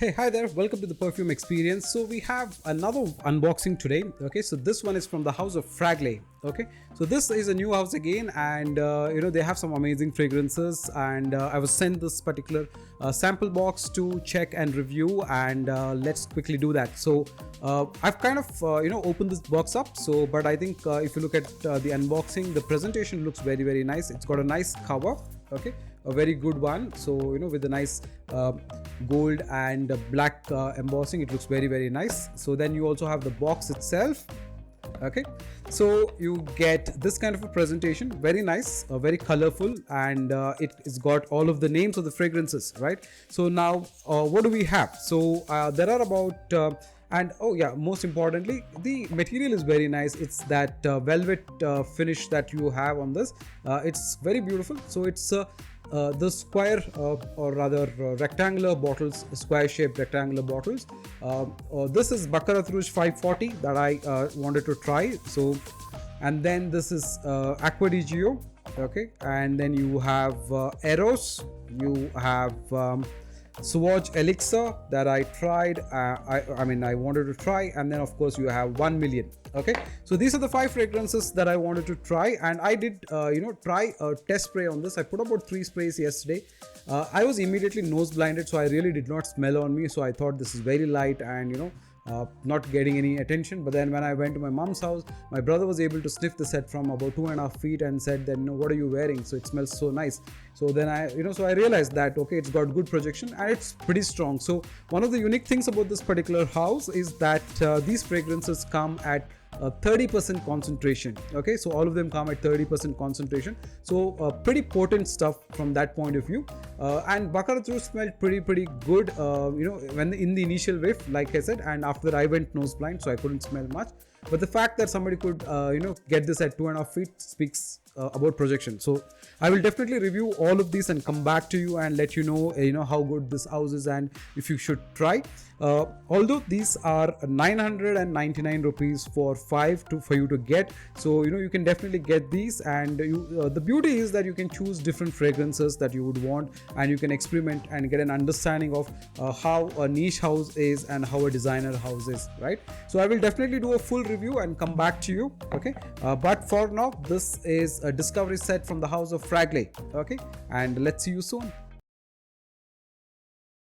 Hey, hi there, welcome to the Perfume Experience. So we have another unboxing today. Okay, so this one is from the house of Fraglay. Okay, so this is a new house again, and they have some amazing fragrances, and I was sent this particular sample box to check and review, and let's quickly do that. So I've kind of opened this box up, so but I think if you look at the unboxing, the presentation looks very nice. It's got a nice cover. Okay, a very good one. So with a nice gold and black embossing, it looks very nice. So then you also have the box itself. Okay, so you get this kind of a presentation, very nice, very colorful, and it has got all of the names of the fragrances, right? So now what do we have? So there are about and oh yeah, most importantly, the material is very nice. It's that velvet finish that you have on this. It's very beautiful. So it's the square or rather rectangular bottles, square shaped rectangular bottles. This is Baccarat Rouge 540 that I wanted to try. So, and then this is Acqua di Gio. Okay, and then you have Eros, you have Swatch Elixir that I tried. I wanted to try, and then of course you have 1 million. Okay, so these are the 5 fragrances that I wanted to try, and I did try a test spray on this. I put about 3 sprays yesterday. I was immediately nose blinded, so I really did not smell on me. So I thought this is very light and not getting any attention. But then when I went to my mom's house, my brother was able to sniff the set from about 2.5 feet and said that, what are you wearing? So it smells so nice. So then I realized that, okay, it's got good projection and it's pretty strong. So one of the unique things about this particular house is that these fragrances come at 30% concentration. Okay, so all of them come at 30% concentration. So pretty potent stuff from that point of view. And Baccarat Rouge smelled pretty good. When in the initial whiff, like I said, and after that I went nose blind, so I couldn't smell much. But the fact that somebody could get this at 2.5 feet speaks about projection. So I will definitely review all of these and come back to you and let you know how good this house is and if you should try. Although these are 999 rupees for 5 for you to get, so you can definitely get these, and the beauty is that you can choose different fragrances that you would want, and you can experiment and get an understanding of how a niche house is and how a designer house is, right? So I will definitely do a full review and come back to you. Okay, but for now, this is a discovery set from the house of Fraglay. Okay, and let's see you soon.